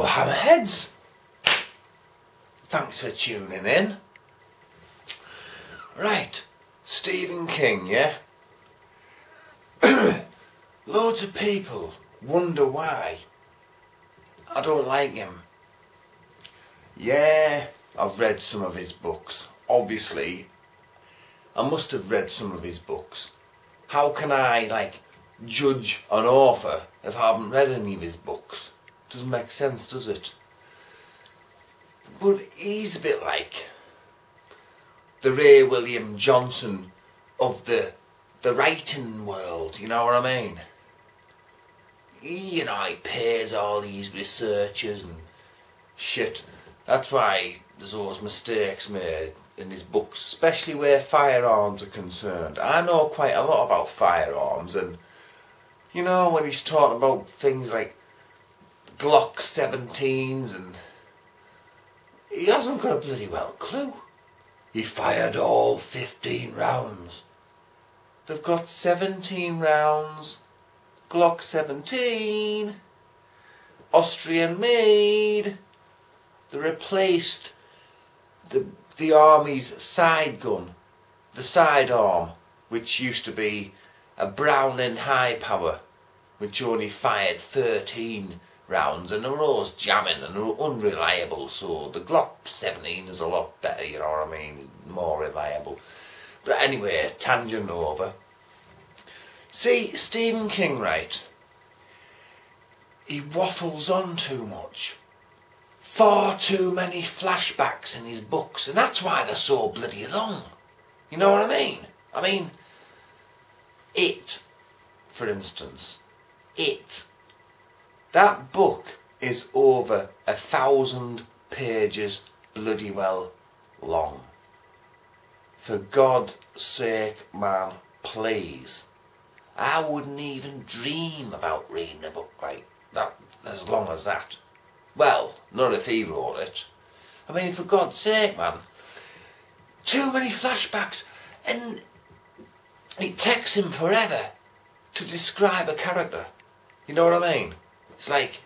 Hello, hammerheads. Thanks for tuning in. Right, Stephen King, yeah? Loads of people wonder why I don't like him. Yeah, I've read some of his books. Obviously, I must have read some of his books. How can I, judge an author if I haven't read any of his books? Doesn't make sense, does it? But he's a bit like the Ray William Johnson of the writing world, you know what I mean? He pays all these researchers and shit. That's why there's always mistakes made in his books, especially where firearms are concerned. I know quite a lot about firearms, and when he's talking about things like Glock 17s, and he hasn't got a bloody well clue. He fired all 15 rounds. They've got 17 rounds, Glock 17, Austrian made. They replaced the army's side gun, the sidearm, which used to be a Browning high power, which only fired 13 rounds, and they were always jamming and they were unreliable. So the Glock 17 is a lot better, you know what I mean, more reliable. But anyway, tangent over. See, Stephen King, right, he waffles on too much. Far too many flashbacks in his books, and that's why they're so bloody long. You know what I mean? I mean, It, for instance, It. That book is over 1,000 pages bloody well long. For God's sake, man, please. I wouldn't even dream about reading a book like that, as long as that. Well, not if he wrote it. I mean, for God's sake, man. Too many flashbacks, and it takes him forever to describe a character. You know what I mean? It's like,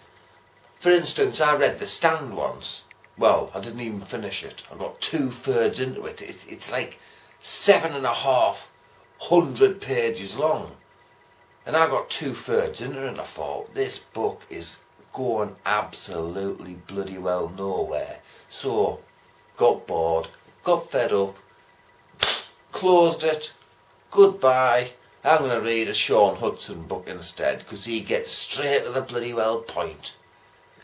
for instance, I read The Stand once. Well, I didn't even finish it. I got 2/3 into it. It's like 7,500 pages long. And I got 2/3 into it, and I thought, this book is going absolutely bloody well nowhere. So, got bored, got fed up, closed it, goodbye. I'm going to read a Sean Hudson book instead, because he gets straight to the bloody well point.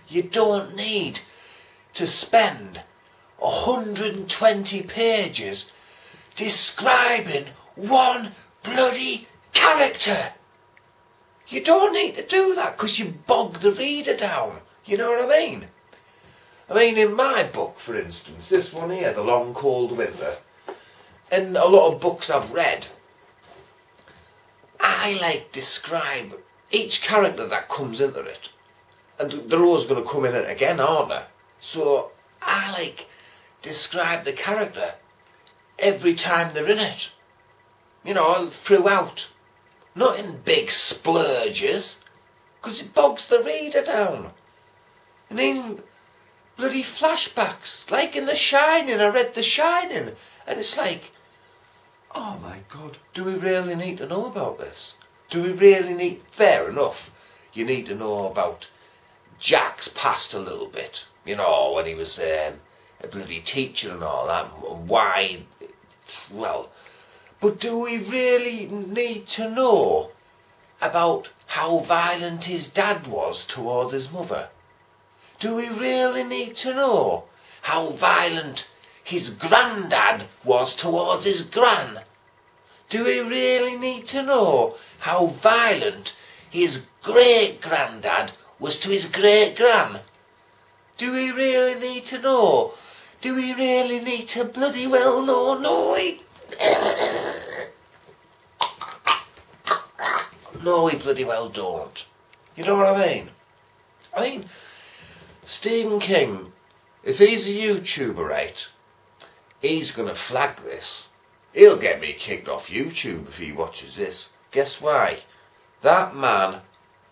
You don't need to spend 120 pages describing one bloody character. You don't need to do that, because you bog the reader down. You know what I mean? I mean, in my book, for instance, this one here, The Long Cold Winter, and a lot of books I've read, I describe each character that comes into it. And they're always going to come in it again, aren't they? So I describe the character every time they're in it. Throughout. Not in big splurges, because it bogs the reader down. And even bloody flashbacks, like in The Shining. I read The Shining, and it's like, oh my God, do we really need to know about this? Do we really need... Fair enough, you need to know about Jack's past a little bit, when he was a bloody teacher and all that, and why... Well, but do we really need to know about how violent his dad was toward his mother? Do we really need to know how violent his granddad was towards his gran? Do we really need to know how violent his great-granddad was to his great-gran? Do we really need to know? Do we really need to bloody well know? No, we bloody well don't. You know what I mean? I mean, Stephen King, if he's a YouTuber, right, he's going to flag this. He'll get me kicked off YouTube if he watches this. Guess why? That man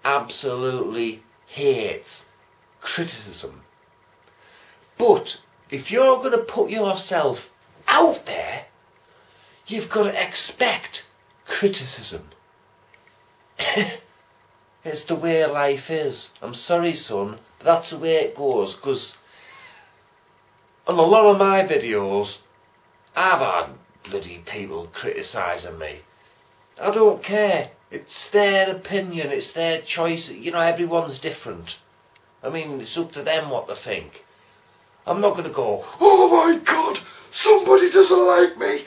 absolutely hates criticism. But if you're going to put yourself out there, you've got to expect criticism. It's the way life is. I'm sorry, son, but that's the way it goes. Because on a lot of my videos, I've had bloody people criticising me. I don't care. It's their opinion, it's their choice. You know, everyone's different. I mean, it's up to them what they think. I'm not going to go, oh my God, somebody doesn't like me.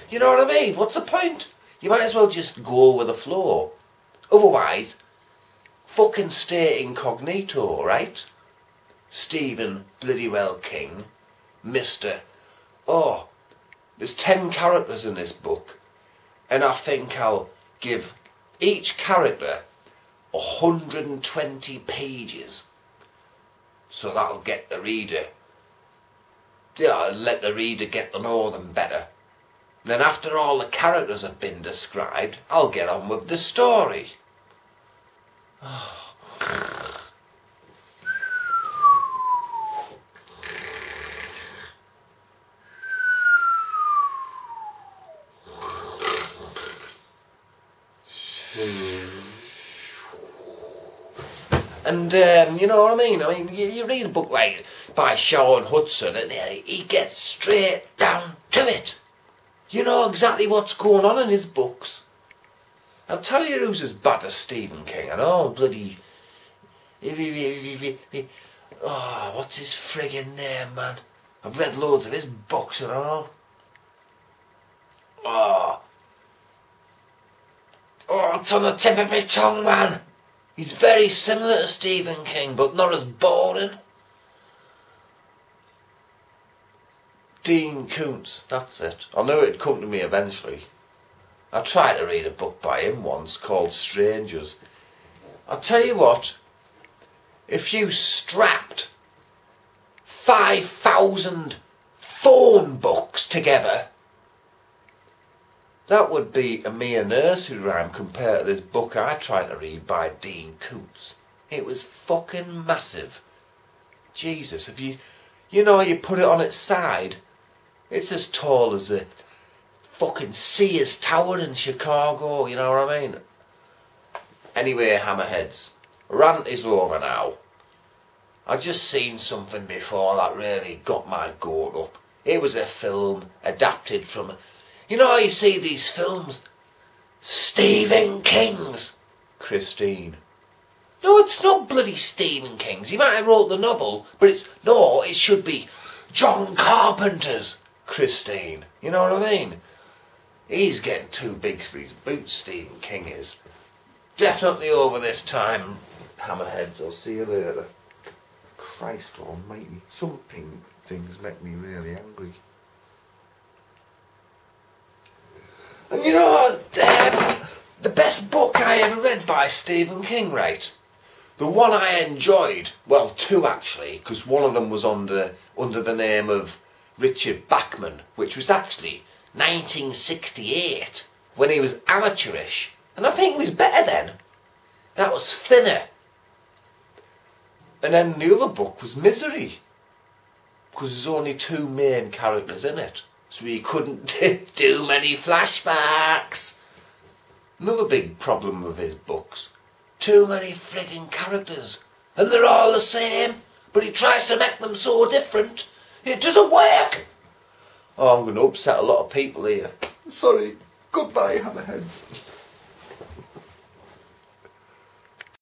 You know what I mean? What's the point? You might as well just go with the flow. Otherwise, fucking stay incognito, right? Stephen bloody well King, Mr. Oh, there's 10 characters in this book, and I think I'll give each character 120 pages. So that'll get the reader, let the reader get to know them better. Then after all the characters have been described, I'll get on with the story. And you know what I mean? I mean, you read a book like by Sean Hudson, and he gets straight down to it. You know exactly what's going on in his books. I'll tell you who's as bad as Stephen King. I know, bloody. Oh, what's his friggin' name, man? I've read loads of his books and all. Oh, it's on the tip of my tongue, man. He's very similar to Stephen King, but not as boring. Dean Koontz, that's it. I knew it'd come to me eventually. I tried to read a book by him once called Strangers. I'll tell you what, if you strapped 5,000 phone books together, that would be a mere nursery rhyme compared to this book I tried to read by Dean Koontz. It was fucking massive. Jesus, if you know, you put it on its side, it's as tall as the fucking Sears Tower in Chicago, you know what I mean? Anyway, hammerheads, rant is over now. I just seen something before that really got my goat up. It was a film adapted from, you know how you see these films? Stephen King's. Christine. No, it's not bloody Stephen King's. He might have wrote the novel, but it should be John Carpenter's Christine. You know what I mean? He's getting too big for his boots, Stephen King is. Definitely over this time, hammerheads. I'll see you later. Christ almighty. Some things make me really angry. And you know what? The best book I ever read by Stephen King, right? The one I enjoyed, well, two actually, because one of them was under the name of Richard Bachman, which was actually 1968, when he was amateurish, and I think he was better then. That was Thinner. And then the other book was Misery, because there's only two main characters in it, so he couldn't do many flashbacks. Another big problem with his books. Too many frigging characters, and they're all the same, but he tries to make them so different, it doesn't work. Oh, I'm going to upset a lot of people here. Sorry. Goodbye, hammerheads.